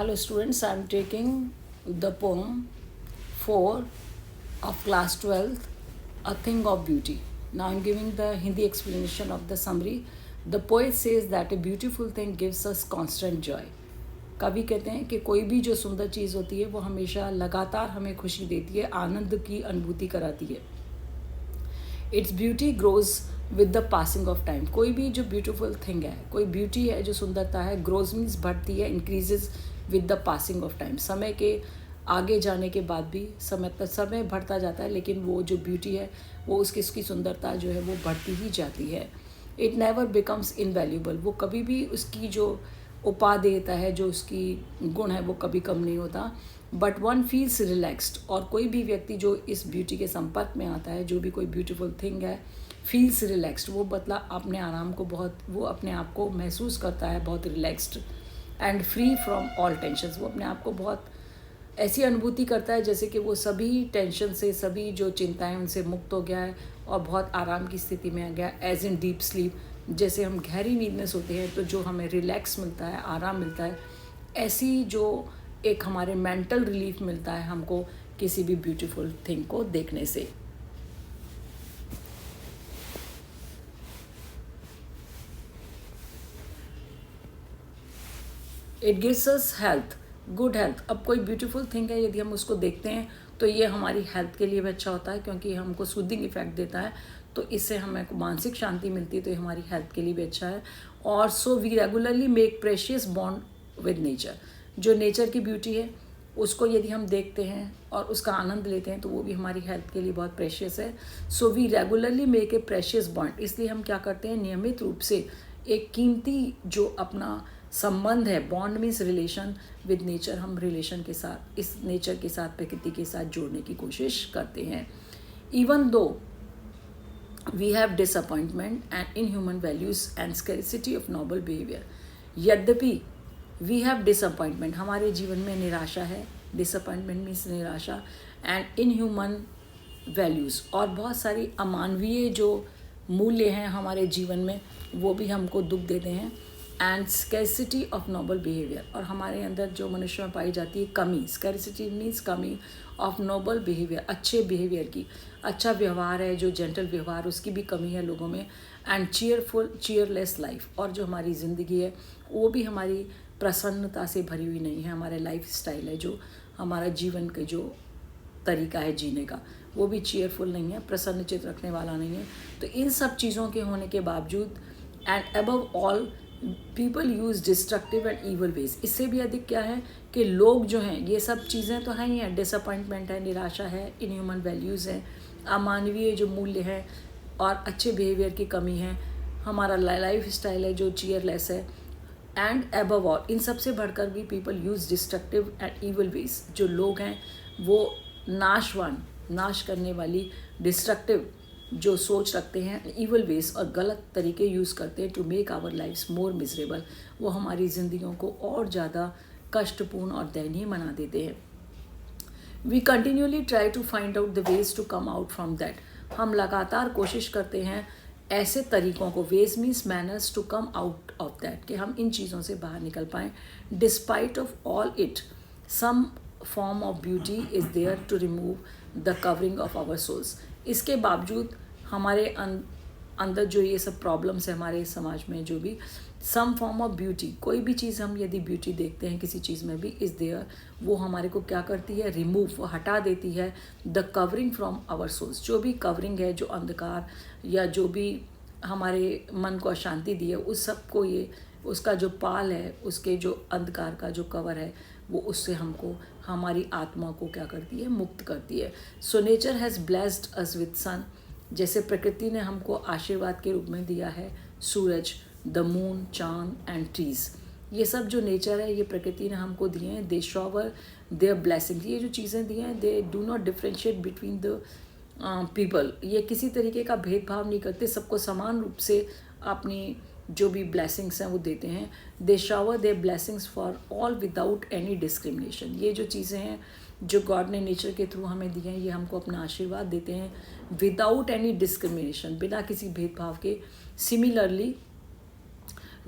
Hello students, I am taking the poem 4 of class 12th, A Thing of Beauty. Now I am giving the Hindi explanation of the summary. The poet says that a beautiful thing gives us constant joy. कवि कहते हैं कि कोई भी जो सुंदर चीज़ होती है वो हमेशा लगातार हमें खुशी देती है, आनंद की अनुभूति कराती है. Its beauty grows with the passing of time. कोई भी जो ब्यूटीफुल थिंग है, कोई ब्यूटी है, जो सुंदरता है, ग्रोज मीन्स बढ़ती है, increases with the passing of time. समय के आगे जाने के बाद भी समय बढ़ता जाता है, लेकिन वो जो ब्यूटी है वो उसकी सुंदरता जो है वो बढ़ती ही जाती है. It never becomes invaluable. वो कभी भी उसकी जो उपादेयता है, जो उसकी गुण है, वो कभी कम नहीं होता. But one feels relaxed. और कोई भी व्यक्ति जो इस ब्यूटी के संपर्क में आता है, जो भी कोई ब्यूटीफुल थिंग है, फील्स रिलैक्स्ड. वो मतलब अपने आराम को वो अपने आप को महसूस करता है बहुत relaxed. And free from all tensions. वो अपने आप को बहुत ऐसी अनुभूति करता है जैसे कि वो सभी टेंशन से, सभी जो चिंताएं उनसे मुक्त हो गया है और बहुत आराम की स्थिति में आ गया. As in deep sleep. जैसे हम गहरी नींद में सोते हैं तो जो हमें रिलैक्स मिलता है, आराम मिलता है, ऐसी जो एक हमारे मेंटल रिलीफ मिलता है हमको किसी भी ब्यूटीफुल थिंग को देखने से. It gives us health, good health. अब कोई ब्यूटीफुल थिंग है, यदि हम उसको देखते हैं तो ये हमारी हेल्थ के लिए भी अच्छा होता है, क्योंकि हमको सूदिंग इफेक्ट देता है, तो इससे हमें मानसिक शांति मिलती है, तो ये हमारी हेल्थ के लिए भी अच्छा है. और so we regularly make precious bond with nature. जो नेचर की ब्यूटी है उसको यदि हम देखते हैं और उसका आनंद लेते हैं तो वो भी हमारी हेल्थ के लिए बहुत प्रेशियस है. So we regularly make a precious bond. इसलिए हम क्या करते हैं, नियमित रूप से एक कीमती जो अपना संबंध है, bond means relation with nature, हम रिलेशन के साथ, इस नेचर के साथ, प्रकृति के साथ जोड़ने की कोशिश करते हैं. Even though we have disappointment and inhuman values and scarcity of noble behaviour. यद्यपि वी हैव डिसअपॉइंटमेंट, हमारे जीवन में निराशा है, डिसअपॉइंटमेंट मीन्स निराशा, एंड इनह्यूमन वैल्यूज़, और बहुत सारी अमानवीय जो मूल्य हैं हमारे जीवन में वो भी हमको दुख देते हैं. And scarcity of noble behaviour, और हमारे अंदर जो मनुष्य में पाई जाती है कमी, स्कैरिसिटी मीन्स कमी ऑफ नोबल बिहेवियर, अच्छे बिहेवियर की, अच्छा व्यवहार है, जो जेंटल व्यवहार, उसकी भी कमी है लोगों में. एंड चीयरलेस लाइफ, और जो हमारी ज़िंदगी है वो भी हमारी प्रसन्नता से भरी हुई नहीं है. हमारे लाइफ स्टाइल है, जो हमारा जीवन का जो तरीका है जीने का, वो भी चीयरफुल नहीं है, प्रसन्नचित रखने वाला नहीं है. तो इन सब चीज़ों के होने के बावजूद, and above all people use destructive and evil ways. इससे भी अधिक क्या है कि लोग जो हैं, ये सब चीज़ें तो हैं ही हैं, डिसअपॉइंटमेंट है, निराशा है, इनह्यूमन वैल्यूज़ हैं, अमानवीय जो मूल्य हैं, और अच्छे बिहेवियर की कमी है, हमारा लाइफ स्टाइल है जो चीयरलेस है. एंड अबव ऑल, इन सबसे बढ़कर भी people use destructive and evil ways. जो लोग हैं वो नाश करने वाली, डिस्ट्रक्टिव जो सोच रखते हैं, ईवल वेज और गलत तरीके यूज़ करते हैं to make our lifes more miserable. वो हमारी ज़िंदगियों को और ज़्यादा कष्टपूर्ण और दयनीय बना देते हैं. We continuously try to find out the ways to come out from that. हम लगातार कोशिश करते हैं ऐसे तरीक़ों को, ways means manners, to come out of that, कि हम इन चीज़ों से बाहर निकल पाएँ. Despite of all it, some form of beauty is there to remove the covering of our souls. इसके बावजूद हमारे अंदर जो ये सब प्रॉब्लम्स है हमारे समाज में, जो भी सम फॉर्म ऑफ ब्यूटी, कोई भी चीज़ हम यदि ब्यूटी देखते हैं किसी चीज़ में भी, इज़ देयर, वो हमारे को क्या करती है, रिमूव, वो हटा देती है the covering from our souls. जो भी कवरिंग है, जो अंधकार या जो भी हमारे मन को अशांति दी है, उस सब को ये, उसका जो पाल है, उसके जो अंधकार का जो कवर है, वो उससे हमको, हमारी आत्मा को क्या करती है, मुक्त करती है. So nature has blessed us with sun. जैसे प्रकृति ने हमको आशीर्वाद के रूप में दिया है सूरज, द मून, चांद एंड ट्रीज़. ये सब जो नेचर है, ये प्रकृति ने हमको दिए हैं. दे शॉवर देयर ब्लेसिंग. ये जो चीज़ें दी हैं, they do not differentiate between the people. ये किसी तरीके का भेदभाव नहीं करते, सबको समान रूप से अपनी जो भी ब्लेसिंग्स हैं वो देते हैं. They shower their blessings for all without any discrimination. ये जो चीज़ें हैं जो गॉड ने नेचर के थ्रू हमें दिए हैं, ये हमको अपना आशीर्वाद देते हैं विदाउट एनी डिस्क्रिमिनेशन, बिना किसी भेदभाव के. Similarly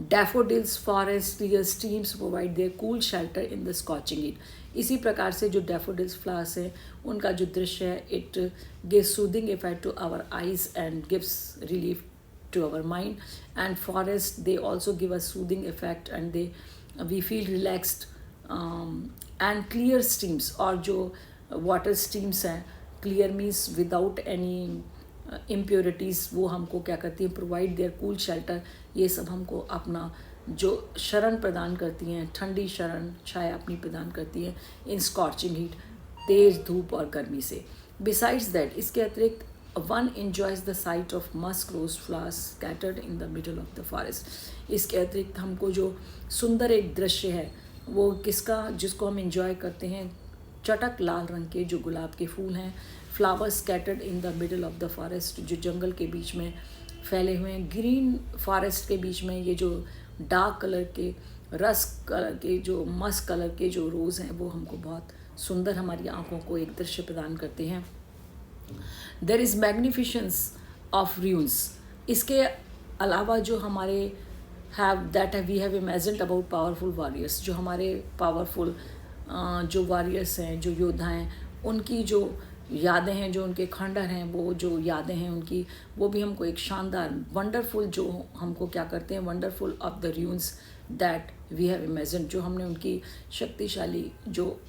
daffodils, forest, clear streams provide there cool shelter in the scorching heat. इसी प्रकार से जो डैफोडिल्स फ्लावर्स हैं उनका जो दृश्य है, it gives soothing effect to our eyes and gives relief to our mind. And forest, they also give us soothing effect and we feel relaxed. And clear streams, और जो water streams हैं, clear means without any impurities, वो हमको क्या करती हैं, provide their cool shelter। ये सब हमको अपना जो शरण प्रदान करती हैं, ठंडी शरण छाया अपनी प्रदान करती हैं इन स्कॉचिंग हीट, तेज धूप और गर्मी से। बिसाइड्स दैट, इसके अतिरिक्त one enjoys the sight of musk rose flowers scattered in the middle of the forest। इसके अतिरिक्त हमको जो सुंदर एक दृश्य है वो किसका, जिसको हम enjoy करते हैं, चटक लाल रंग के जो गुलाब के फूल हैं, flowers scattered in the middle of the forest, जो जंगल के बीच में फैले हुए हैं। ग्रीन फॉरेस्ट के बीच में ये जो डार्क कलर के, रस्क कलर के, जो मस्क कलर के जो रोज़ हैं वो हमको बहुत सुंदर हमारी आँखों को एक दृश्य प्रदान करते हैं। There is magnificence of ruins। इसके अलावा जो हमारे we have imagined about powerful warriors, जो हमारे पावरफुल जो वॉरियर्स हैं, जो योद्धा हैं, उनकी जो यादें हैं, जो उनके खंडर हैं, वो जो यादें हैं उनकी, वो भी हमको एक शानदार वंडरफुल जो हमको क्या करते हैं, wonderful of the ruins that we have imagined, जो हमने उनकी शक्तिशाली जो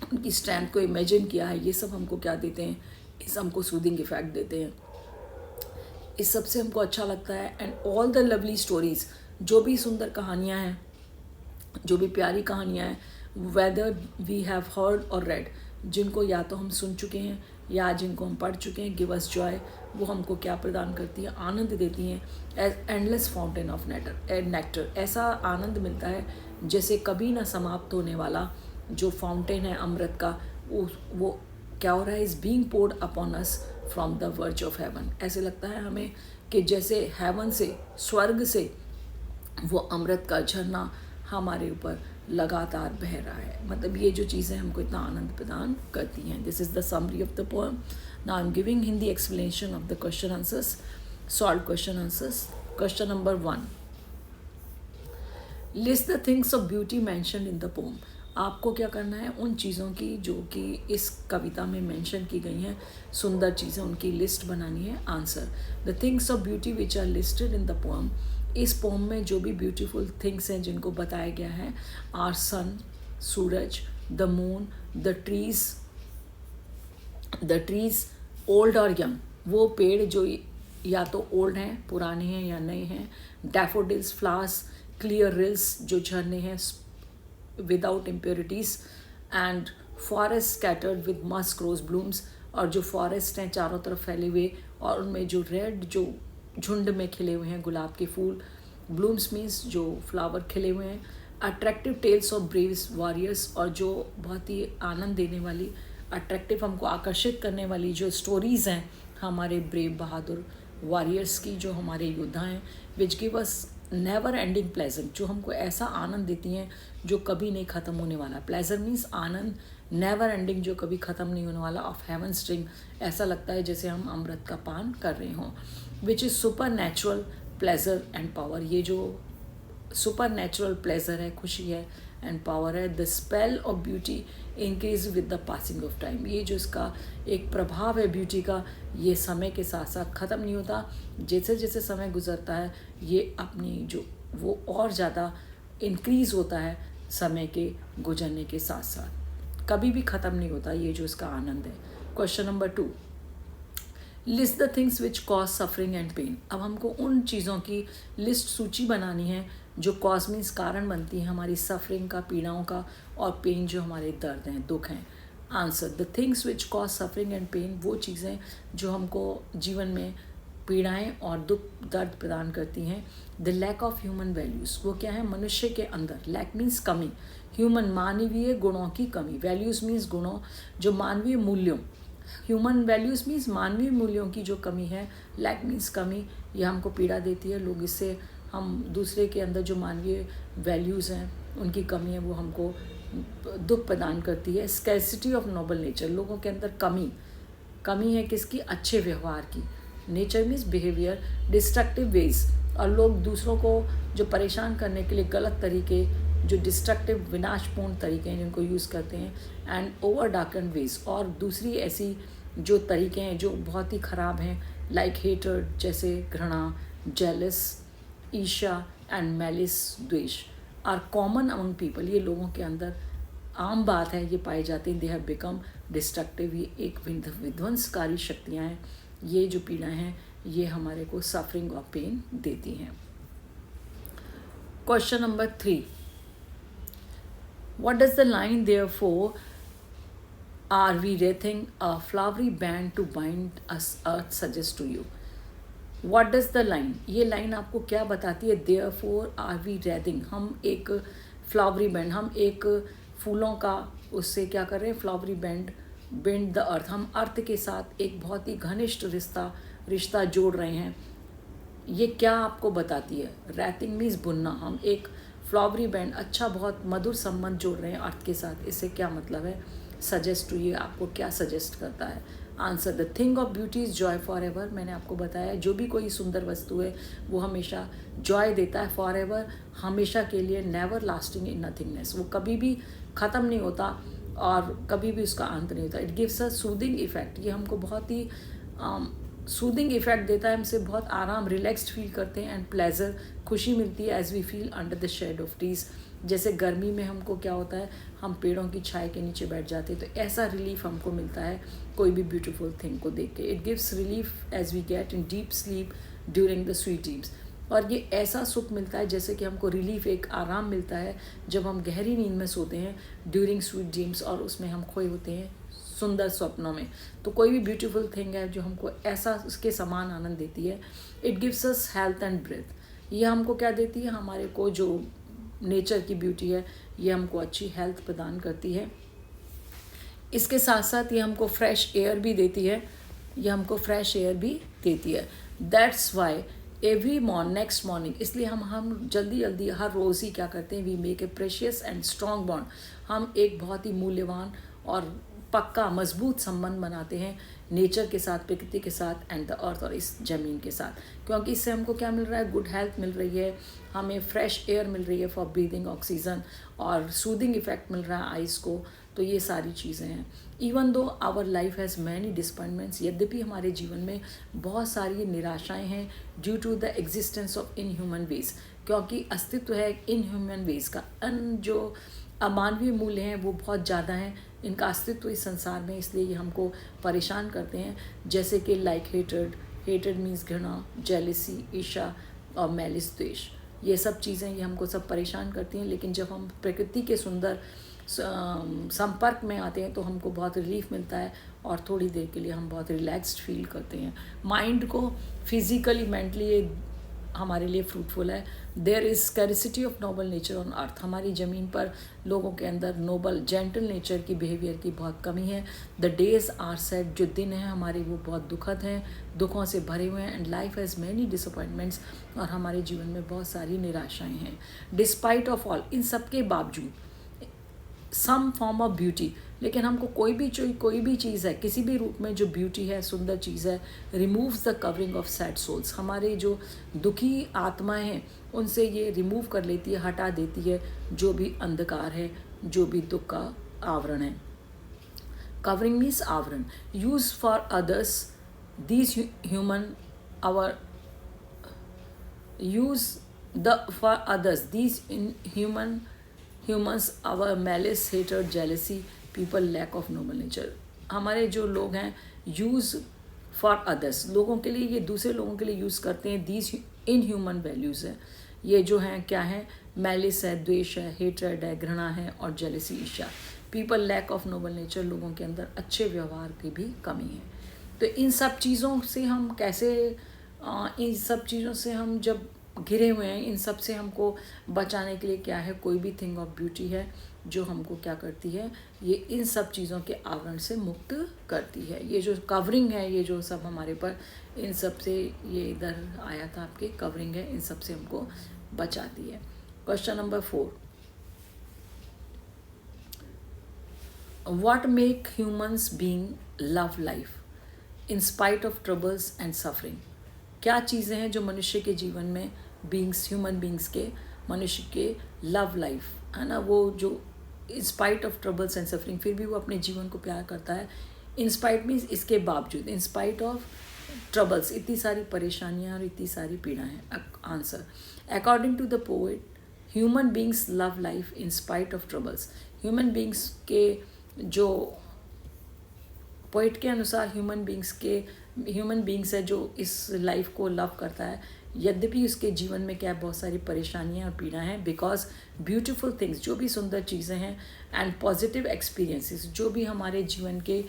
उनकी स्ट्रेंथ को इमेजिन किया है, ये सब हमको क्या देते हैं, इस हमको सूदिंग इफेक्ट देते हैं। इस सब से हमको अच्छा लगता है। And all the lovely stories, जो भी सुंदर कहानियाँ हैं, जो भी प्यारी कहानियाँ हैं, वेदर वी हैव हर्ड और रेड, जिनको या तो हम सुन चुके हैं या जिनको हम पढ़ चुके हैं, गिव अस जॉय, वो हमको क्या प्रदान करती है, आनंद देती हैं। As endless fountain of nectar, ऐसा आनंद मिलता है जैसे कभी ना समाप्त होने वाला जो फाउंटेन है अमृत का, वो क्या हो रहा है, is being poured upon us from the verge of heaven. ऐसे लगता है हमें कि जैसे हेवन से, स्वर्ग से वो अमृत का झरना हमारे ऊपर लगातार बह रहा है। मतलब ये जो चीज़ें हमको इतना आनंद प्रदान करती हैं। This is the summary of the poem. Now I am giving Hindi explanation of the question answers, solve question answers. Question number 1, list the things of beauty mentioned in the poem. आपको क्या करना है, उन चीज़ों की जो कि इस कविता में मेंशन की गई हैं, सुंदर चीज़ें, उनकी लिस्ट बनानी है। Answer, the things of beauty which are listed in the poem. इस पोएम में जो भी ब्यूटीफुल थिंग्स हैं जिनको बताया गया है, आर सन, सूरज, the moon, the trees old और यंग, वो पेड़ जो या तो ओल्ड हैं, पुराने हैं या नए हैं। डैफोडिल्स फ्लावर्स, क्लियर रिल्स, जो झरने हैं without impurities. And forest scattered with musk rose blooms, और जो फॉरेस्ट हैं चारों तरफ फैले हुए और उनमें जो रेड जो झुंड में खिले हुए हैं गुलाब के फूल, ब्लूम्स मीन्स जो फ्लावर खिले हुए हैं। Attractive tales of brave warriors, और जो बहुत ही आनंद देने वाली, अट्रैक्टिव हमको आकर्षित करने वाली जो स्टोरीज़ हैं हमारे ब्रेव बहादुर वॉरियर्स की, जो हमारे योद्धा हैं। Which give us never ending pleasant, जो हमको ऐसा आनंद देती हैं जो कभी नहीं ख़त्म होने वाला। प्लेजर मीन्स आनंद, नेवर एंडिंग जो कभी ख़त्म नहीं होने वाला। ऑफ हेवन स्ट्रिंग, ऐसा लगता है जैसे हम अमृत का पान कर रहे हों। Which is super natural pleasure and power, ये जो सुपर नेचुरल प्लेजर है, खुशी है, एंड पावर है। The spell of beauty increase with the passing of time, ये जो इसका एक प्रभाव है ब्यूटी का, ये समय के साथ साथ ख़त्म नहीं होता। जैसे जैसे समय गुजरता है ये अपनी जो वो और ज़्यादा इंक्रीज़ होता है समय के गुजरने के साथ साथ, कभी भी ख़त्म नहीं होता ये जो इसका आनंद है। Question number 2, list the things which cause suffering and pain. अब हमको उन चीज़ों की लिस्ट, सूची बनानी है जो कॉज मीन्स कारण बनती है हमारी सफरिंग का, पीड़ाओं का, और पेन जो हमारे दर्द हैं, दुख हैं। Answer, the things which cause suffering and pain, वो चीज़ें जो हमको जीवन में पीड़ाएं और दुख दर्द प्रदान करती हैं। The lack of human values, वो क्या है, मनुष्य के अंदर, लैक मीन्स कमी, ह्यूमन मानवीय गुणों की कमी, वैल्यूज़ मीन्स गुणों, जो मानवीय मूल्यों, ह्यूमन वैल्यूज़ मीन्स मानवीय मूल्यों की जो कमी है, लैक मीन्स कमी, यह हमको पीड़ा देती है। लोग इससे, हम दूसरे के अंदर जो मानवीय वैल्यूज़ हैं उनकी कमी है, वो हमको दुख प्रदान करती है। स्कैर्सिटी ऑफ नोबल नेचर, लोगों के अंदर कमी है किसकी, अच्छे व्यवहार की। Nature means behaviour. Destructive ways, और लोग दूसरों को जो परेशान करने के लिए गलत तरीके, जो डिस्ट्रक्टिव विनाशपूर्ण तरीके हैं जिनको यूज़ करते हैं, एंड ओवर डार्कन वेज, और दूसरी ऐसी जो तरीके हैं जो बहुत ही ख़राब हैं, लाइक हेटर्ड जैसे घृणा, जेलस, ईर्ष्या एंड मैलिस द्वेष आर कॉमन अमंग पीपल। ये लोगों के अंदर आम बात है, ये पाए जाते हैं। They have become destructive. ये एक विध्वंसकारी शक्तियाँ हैं। ये जो पीड़ाएँ हैं ये हमारे को सफरिंग और पेन देती हैं। Question number 3, what does the line therefore are we wreathing a flowery band to bind us earth suggest to you? What does the line, ये लाइन आपको क्या बताती है? therefore are we wreathing, हम एक फ्लावरी बैंड, हम एक फूलों का उससे क्या कर रहे हैं, flowery band, bind the earth, हम अर्थ के साथ एक बहुत ही घनिष्ठ रिश्ता जोड़ रहे हैं। ये क्या आपको बताती है? रैथिंग मीन्स बुनना। हम एक फ्लावरी बैंड, अच्छा बहुत मधुर संबंध जोड़ रहे हैं अर्थ के साथ। इससे क्या मतलब है? सजेस्ट टू, ये आपको क्या सजेस्ट करता है? Answer, the thing of beauty is Joy for ever. मैंने आपको बताया जो भी कोई सुंदर वस्तु है वो हमेशा जॉय देता है, फॉर एवर, हमेशा के लिए, नेवर लास्टिंग इन नथिंगनेस, वो कभी भी ख़त्म नहीं होता और कभी भी उसका अंत नहीं होता। It gives a soothing effect, ये हमको बहुत ही सूदिंग इफेक्ट देता है, हमसे बहुत आराम, रिलैक्स्ड फील करते हैं, एंड प्लेजर, खुशी मिलती है, as we feel under the shade of trees. जैसे गर्मी में हमको क्या होता है, हम पेड़ों की छाया के नीचे बैठ जाते हैं, तो ऐसा रिलीफ हमको मिलता है कोई भी ब्यूटीफुल थिंग को देख के। It gives relief as we get in deep sleep during the sweet dreams. और ये ऐसा सुख मिलता है जैसे कि हमको रिलीफ, एक आराम मिलता है जब हम गहरी नींद में सोते हैं ड्यूरिंग स्वीट ड्रीम्स, और उसमें हम खोए होते हैं सुंदर स्वप्नों में। तो कोई भी ब्यूटीफुल थिंग है जो हमको ऐसा उसके समान आनंद देती है। It gives us health and breath, ये हमको क्या देती है? हमारे को जो नेचर की ब्यूटी है ये हमको अच्छी हेल्थ प्रदान करती है। इसके साथ साथ ये हमको फ्रेश एयर भी देती है, ये हमको फ्रेश एयर भी देती है। That's why every next morning, इसलिए हम जल्दी हर रोज़ ही क्या करते हैं, we make a precious and strong bond, हम एक बहुत ही मूल्यवान और पक्का मजबूत संबंध बनाते हैं नेचर के साथ, प्रकृति के साथ, एंड द अर्थ, और इस ज़मीन के साथ। क्योंकि इससे हमको क्या मिल रहा है? गुड हेल्थ मिल रही है, हमें फ्रेश एयर मिल रही है फॉर ब्रीदिंग ऑक्सीजन, और सूदिंग इफेक्ट मिल रहा है आइज़ को। तो ये सारी चीज़ें हैं। Even though our life has many disappointments, यद्यपि हमारे जीवन में बहुत सारी निराशाएं हैं, due to the existence of in human ways, क्योंकि अस्तित्व है इन ह्यूमन वेज का, जो अमानवीय मूल्य हैं वो बहुत ज़्यादा हैं, इनका अस्तित्व इस संसार में, इसलिए ये हमको परेशान करते हैं। जैसे कि लाइक हेटर्ड मीन्स घृणा, जेलिसी, ईर्ष्या और मैलिस द्वेष, ये सब चीज़ें ये हमको सब परेशान करती हैं। लेकिन जब हम प्रकृति के सुंदर संपर्क में आते हैं तो हमको बहुत रिलीफ मिलता है, और थोड़ी देर के लिए हम बहुत रिलैक्स्ड फील करते हैं। माइंड को फिजिकली, मेंटली हमारे लिए फ्रूटफुल है। There is scarcity of noble nature on earth, हमारी ज़मीन पर लोगों के अंदर नोबल जेंटल नेचर की, बिहेवियर की बहुत कमी है। द डेज आर सैड, जो दिन हैं हमारे वो बहुत दुखद हैं, दुखों से भरे हुए हैं। And life has many disappointments, और हमारे जीवन में बहुत सारी निराशाएं हैं। डिस्पाइट ऑफ ऑल, इन सब के बावजूद, सम फॉर्म ऑफ ब्यूटी, लेकिन हमको कोई भी चीज़ है, किसी भी रूप में जो ब्यूटी है, सुंदर चीज़ है, removes the covering of sad souls, हमारे जो दुखी आत्माएं हैं उनसे ये रिमूव कर लेती है, हटा देती है जो भी अंधकार है, जो भी दुख का आवरण है। कवरिंग मीन्स आवरण। Use for others these human our use the for others these in humans our malice, hatred, jealousy, people lack of noble nature, हमारे जो लोग हैं यूज़ फॉर अदर्स, लोगों के लिए, ये दूसरे लोगों के लिए यूज़ करते हैं। दीज इन ह्यूमन वैल्यूज़ है, ये जो हैं क्या है? मैलिस है, द्वेष है, हेट्रेड है, घृणा है, और जेलसी, ईर्ष्या। People lack of noble nature, लोगों के अंदर अच्छे व्यवहार की भी कमी है। तो इन सब चीज़ों से हम कैसे, इन सब चीज़ों से हम जब घिरे हुए हैं, इन सब से हमको बचाने के लिए क्या है? कोई भी थिंग ऑफ ब्यूटी है जो हमको क्या करती है? ये इन सब चीज़ों के आवरण से मुक्त करती है। ये जो कवरिंग है, ये जो सब हमारे पर, इन सब से, ये इधर आया था आपके, कवरिंग है, इन सब से हमको बचाती है। Question number 4, what make humans being love life in spite of troubles and suffering? क्या चीज़ें हैं जो मनुष्य के जीवन में ह्यूमन बींग्स के, मनुष्य के लव लाइफ है ना, वो जो इन spite of troubles and suffering फिर भी वो अपने जीवन को प्यार करता है। इन स्पाइट मीन्स इसके बावजूद, इन स्पाइट ऑफ ट्रबल्स, इतनी सारी परेशानियाँ और इतनी सारी पीड़ा हैं। Answer, according to the poet, human beings love life in spite of troubles. Human beings के जो पोइट के अनुसार ह्यूमन बींग्स है जो इस लाइफ को लव करता है, यद्यपि उसके जीवन में क्या बहुत सारी परेशानियां और पीड़ा हैं। बिकॉज ब्यूटीफुल थिंग्स, जो भी सुंदर चीज़ें हैं, एंड पॉजिटिव एक्सपीरियंसेस, जो भी हमारे जीवन के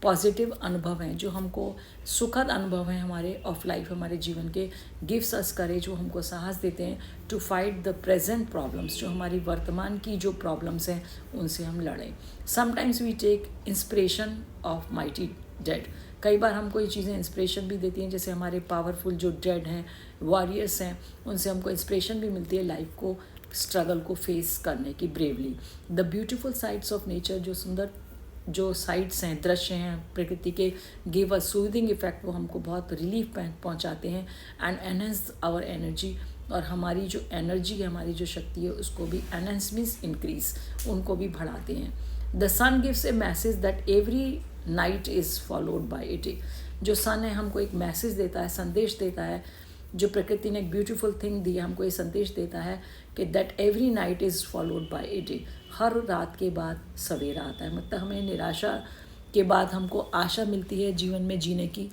पॉजिटिव अनुभव हैं, जो हमको सुखद अनुभव हैं हमारे ऑफ लाइफ, हमारे जीवन के, गिव्स अस करेज, वो हमको साहस देते हैं to fight the present problems, जो हमारी वर्तमान की जो प्रॉब्लम्स हैं उनसे हम लड़ें। Sometimes we take inspiration of mighty dead. कई बार हमको ये चीज़ें इंस्पिरेशन भी देती हैं, जैसे हमारे पावरफुल जो डेड हैं, वॉरियर्स हैं, उनसे हमको इंस्पिरेशन भी मिलती है लाइफ को, स्ट्रगल को फेस करने की bravely. The beautiful sides of nature, जो सुंदर जो साइड्स हैं, दृश्य हैं प्रकृति के, गिव अ सूदिंग इफेक्ट, वो हमको बहुत रिलीफ पहुंचाते हैं, एंड एनहेंस आवर एनर्जी, और हमारी जो एनर्जी है, हमारी जो शक्ति है, उसको भी एनहेंस मीन्स इंक्रीज, उनको भी बढ़ाते हैं। The sun gives a message that every night is followed by it. जो सन है हमको एक मैसेज देता है, संदेश देता है, जो प्रकृति ने एक ब्यूटीफुल थिंग दी है, हमको ये संदेश देता है कि that every night is followed by it. हर रात के बाद सवेरा आता है, मतलब हमें निराशा के बाद हमको आशा मिलती है जीवन में जीने की,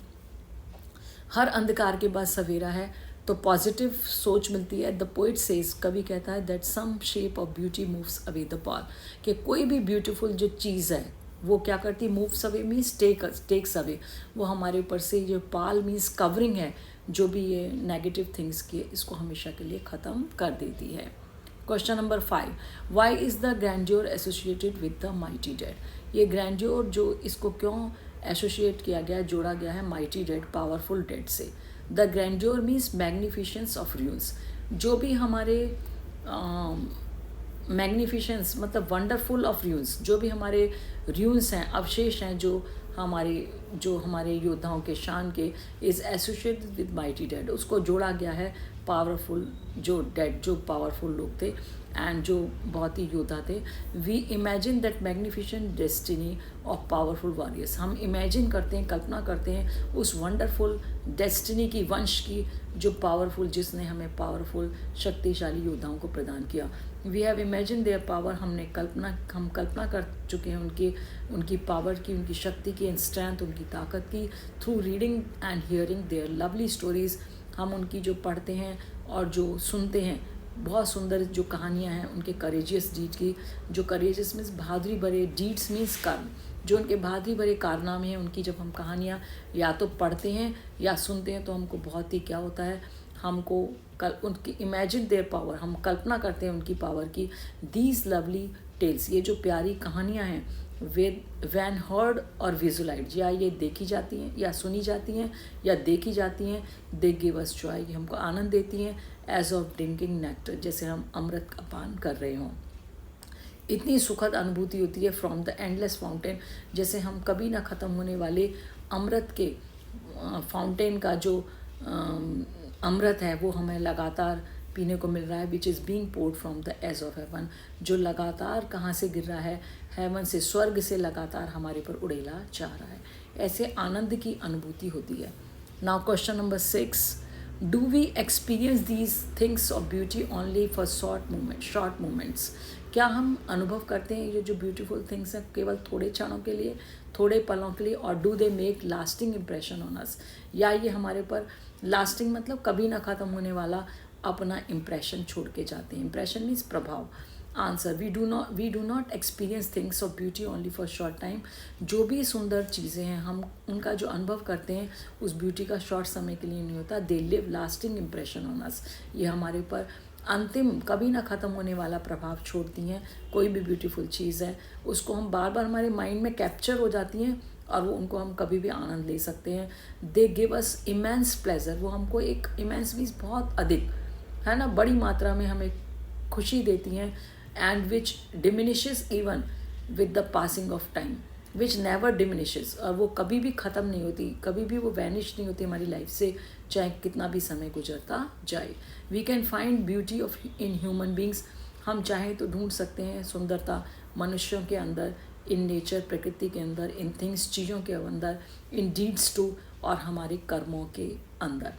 हर अंधकार के बाद सवेरा है, तो पॉजिटिव सोच मिलती है। द पोइट सेज, कवि कहता है, that some shape of beauty moves away the pall, कि कोई भी ब्यूटीफुल जो चीज़ है वो क्या करती है, moves away means takes away, वो हमारे ऊपर से जो पाल मीन्स कवरिंग है, जो भी ये नेगेटिव थिंग्स की, इसको हमेशा के लिए ख़त्म कर देती है। Question number 5, why is the grandeur associated with the mighty dead. ये ग्रैंड्योर जो इसको क्यों एसोसिएट किया गया, जोड़ा गया है माइटी डेड, पावरफुल डेड से। The grandeur means magnificence of ruins, जो भी हमारे मैग्निफिशेंस मतलब वंडरफुल ऑफ रून्स, जो भी हमारे रून्स हैं, अवशेष हैं, जो हमारे योद्धाओं के शान के, is associated with mighty dead, उसको जोड़ा गया है पावरफुल जो डेड, जो पावरफुल लोग थे एंड जो बहुत ही योद्धा थे। We imagine that magnificent destiny of powerful warriors, हम इमेजिन करते हैं, कल्पना करते हैं उस वंडरफुल डेस्टिनी की, वंश की, जो पावरफुल, जिसने हमें पावरफुल शक्तिशाली योद्धाओं को प्रदान किया। We have imagine their power, हम कल्पना कर चुके हैं उनकी पावर की, उनकी शक्ति की, एंड स्ट्रेंथ, उनकी ताकत की, through reading and hearing their lovely stories. हम उनकी जो पढ़ते हैं और जो सुनते हैं, बहुत सुंदर जो कहानियाँ हैं उनके करेजियस डीड की, जो करेजियस मीन्स बहादुरी भरे, डीड्स मीन्स कर्म, जो उनके बहादुरी भरे कारनामे हैं, उनकी जब हम कहानियाँ या तो पढ़ते हैं या सुनते हैं, तो हमको बहुत ही क्या होता है, हमको उनकी इमेजिन देयर पावर, हम कल्पना करते हैं उनकी पावर की। दीज लवली टेल्स, ये जो प्यारी कहानियाँ हैं, वैन हर्ड और विजुलाइज, या ये देखी जाती हैं या सुनी जाती हैं या देखी जाती हैं, दे गिव अस जॉय, ये हमको आनंद देती हैं, एज ऑफ ड्रिंकिंग नेक्टर, जैसे हम अमृत का पान कर रहे हों। इतनी सुखद अनुभूति होती है फ्रॉम द एंडलेस फाउंटेन, जैसे हम कभी ना ख़त्म होने वाले अमृत के फाउंटेन का जो अमृत है वो हमें लगातार पीने को मिल रहा है, which is being poured from the edge of heaven, जो लगातार कहाँ से गिर रहा है, हेवन से, स्वर्ग से लगातार हमारे पर उड़ेला जा रहा है। ऐसे आनंद की अनुभूति होती है। Now question number 6, do we experience these things of beauty only for short moments. क्या हम अनुभव करते हैं ये जो ब्यूटीफुल थिंग्स हैं केवल थोड़े क्षणों के लिए, थोड़े पलों के लिए, और do they make lasting impression on अस, या ये हमारे पर लास्टिंग मतलब कभी ना ख़त्म होने वाला अपना इम्प्रेशन छोड़ के जाते हैं। इम्प्रेशन मीन्स प्रभाव। Answer, we do not experience things of beauty only for short time. जो भी सुंदर चीज़ें हैं, हम उनका जो अनुभव करते हैं उस ब्यूटी का शॉर्ट समय के लिए नहीं होता। They live lasting impression on us, ये हमारे ऊपर अंतिम कभी ना ख़त्म होने वाला प्रभाव छोड़ती हैं। कोई भी ब्यूटीफुल चीज़ है उसको हम बार बार हमारे माइंड में कैप्चर हो जाती हैं और वो उनको हम कभी भी आनंद ले सकते हैं। दे गिव अस इमेंस प्लेजर, वो हमको एक इमेंस मीन्स बहुत अधिक है ना, बड़ी मात्रा में हमें खुशी देती हैं। And which diminishes even with the passing of time, which never diminishes, और वो कभी भी ख़त्म नहीं होती, कभी भी वो वैनिश नहीं होती हमारी लाइफ से, चाहे कितना भी समय गुजरता जाए. We can find beauty of in human beings. हम चाहें तो ढूंढ सकते हैं सुंदरता मनुष्यों के अंदर, इन नेचर प्रकृति के अंदर, इन थिंग्स चीज़ों के अंदर, इन डीड्स टू, और हमारे कर्मों के अंदर.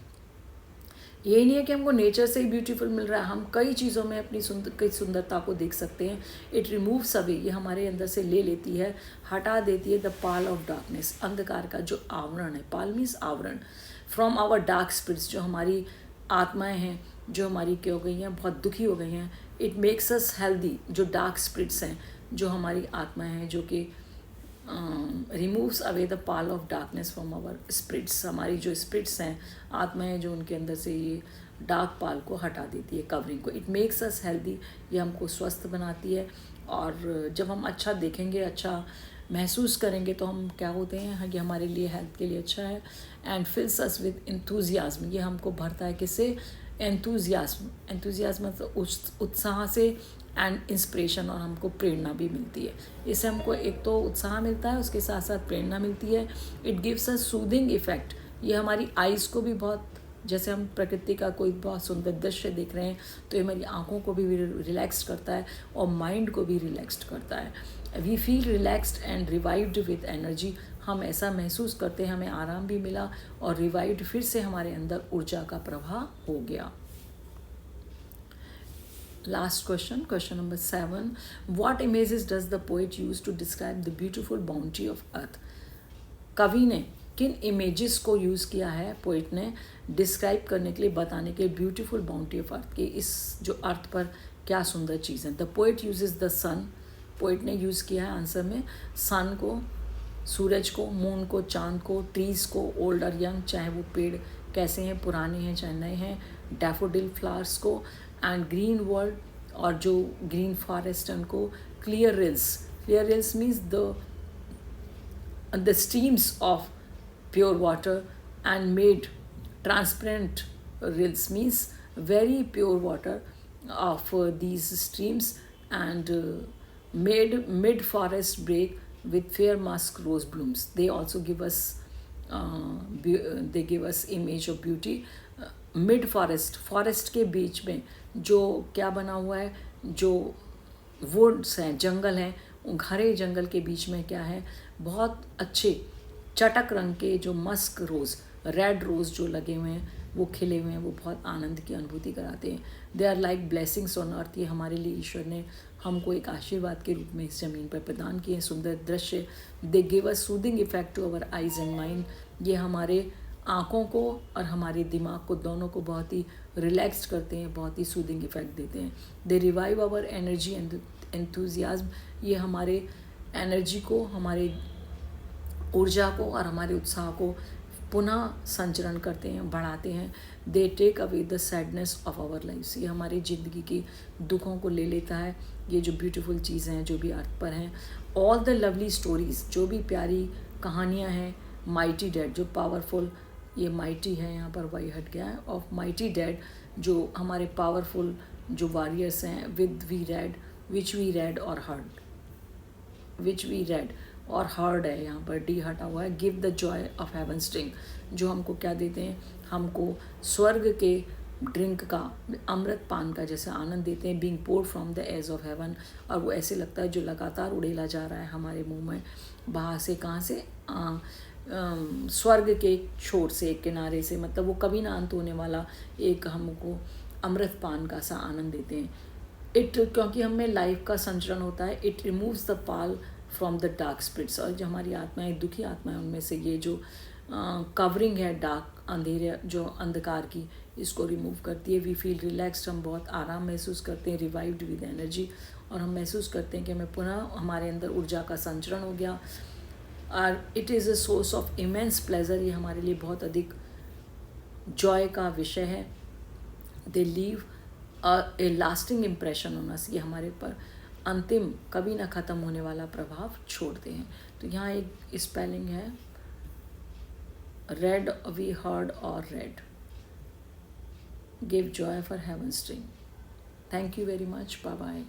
यही नहीं है कि हमको नेचर से ही ब्यूटीफुल मिल रहा है, हम कई चीज़ों में अपनी कई सुंदरता को देख सकते हैं. इट रिमूव्स अवे, ये हमारे अंदर से ले लेती है, हटा देती है द पाल ऑफ डार्कनेस, अंधकार का जो आवरण है. पाल मीन्स आवरण. फ्रॉम आवर डार्क स्पिरिट्स, जो हमारी आत्माएं हैं जो हमारी क्या हो गई हैं, बहुत दुखी हो गई हैं. इट मेक्स अस हेल्दी, जो डार्क स्पिरिट्स हैं, जो हमारी आत्माएं हैं, जो कि removes away the pall of darkness from our spirits. हमारी जो स्पिरिट्स हैं, आत्माएं, जो उनके अंदर से ये डार्क पाल को हटा देती है, कवरिंग को. इट मेक्स अस हेल्दी, ये हमको स्वस्थ बनाती है. और जब हम अच्छा देखेंगे, अच्छा महसूस करेंगे, तो हम क्या होते हैं, ये हमारे लिए हेल्थ के लिए अच्छा है. एंड फिल्स अस विद एंथुजियाज्म, ये हमको भरता है किससे, एंथुजियाज्म. एंथुजियाज्म मतलब उत्साह से, एंड इंस्पिरेशन, और हमको प्रेरणा भी मिलती है. इससे हमको एक तो उत्साह मिलता है, उसके साथ साथ प्रेरणा मिलती है. It gives a soothing effect, ये हमारी आइज़ को भी बहुत, जैसे हम प्रकृति का कोई बहुत सुंदर दृश्य देख रहे हैं तो ये हमारी आँखों को भी रिलैक्स करता है और माइंड को भी रिलैक्स्ड करता है. We feel relaxed and revived with energy, हम ऐसा महसूस करते हैं हमें आराम भी मिला और रिवाइव्ड, फिर से हमारे अंदर ऊर्जा का प्रवाह हो गया. Last question, question number 7. What images does the poet use to describe the beautiful bounty of earth? कवि ने किन इमेजेस को यूज़ किया है पोइट ने डिस्क्राइब करने के लिए, बताने के लिए ब्यूटीफुल बाउंटी ऑफ अर्थ के, इस जो अर्थ पर क्या सुंदर चीज़ है. The poet uses the sun, poet ने यूज़ किया है आंसर में सन को, सूरज को, मून को, चांद को, ट्रीज़ को, ओल्ड और यंग, चाहे वो पेड़ कैसे हैं, पुराने हैं चाहे नए हैं, डैफोडिल फ्लावर्स को, एंड ग्रीन वर्ल्ड, और जो ग्रीन फॉरेस्ट है उनको, clear reels. Clear reels means the streams of pure water, and made transparent rills means very pure water of these streams, and made mid forest break with fair musk rose blooms. They also give us they give us image of beauty. Mid forest के बीच में जो क्या बना हुआ है, जो woods हैं, जंगल हैं, घरे जंगल के बीच में क्या है, बहुत अच्छे चटक रंग के जो मस्क रोज़, रेड रोज़ जो लगे हुए हैं, वो खिले हुए हैं, वो बहुत आनंद की अनुभूति कराते हैं. They are like blessings on earth, ये हमारे लिए ईश्वर ने हमको एक आशीर्वाद के रूप में इस ज़मीन पर प्रदान किए सुंदर दृश्य. They give us soothing effect to our eyes and mind, ये हमारे आँखों को और हमारे दिमाग को दोनों को बहुत ही रिलैक्स करते हैं, बहुत ही सूदिंग इफेक्ट देते हैं. They revive our energy and enthusiasm, ये हमारे एनर्जी को, हमारे ऊर्जा को और हमारे उत्साह को पुनः संचरण करते हैं, बढ़ाते हैं. They take away the sadness of our lifes, ये हमारी ज़िंदगी की दुखों को ले लेता है. ये जो ब्यूटीफुल चीज़ें हैं जो भी अर्थ पर हैं, ऑल द लवली स्टोरीज़, जो भी प्यारी कहानियाँ हैं, माइटी डेड, जो पावरफुल, ये माइटी है यहाँ पर वाई हट गया है, ऑफ माइटी डेड, जो हमारे पावरफुल जो वॉरियर्स हैं, with we read, which we read और हर्ड, विच वी रेड और हर्ड है यहाँ पर, डी हटा हुआ है. Give the joy of heaven drink, जो हमको क्या देते हैं, हमको स्वर्ग के ड्रिंक का, अमृत पान का जैसे आनंद देते हैं. Being poured from the edge of heaven, और वो ऐसे लगता है जो लगातार उड़ेला जा रहा है हमारे मुंह में, बाहर से, कहाँ से, स्वर्ग के छोर से, एक किनारे से, मतलब वो कभी ना अंत होने वाला एक हमको अमृत पान का सा आनंद देते हैं. इट, क्योंकि हमें लाइफ का संचरण होता है. It removes the pall from the dark spirits, और जो हमारी आत्माएं, दुखी आत्माएं, उनमें से ये जो कवरिंग है डार्क, अंधेरे, जो अंधकार की, इसको रिमूव करती है. वी फील रिलैक्स्ड, हम बहुत आराम महसूस करते हैं, रिवाइव्ड विद एनर्जी, और हम महसूस करते हैं कि हमें पुनः हमारे अंदर ऊर्जा का संचरण हो गया. और it is a source of immense pleasure, ये हमारे लिए बहुत अधिक जॉय का विषय है. They leave a lasting impression on us, ये हमारे पर अंतिम, कभी ना ख़त्म होने वाला प्रभाव छोड़ते हैं. तो यहाँ एक स्पेलिंग है, रेड वी हर्ड और read. Give joy for heaven string. Thank you very much. Bye bye.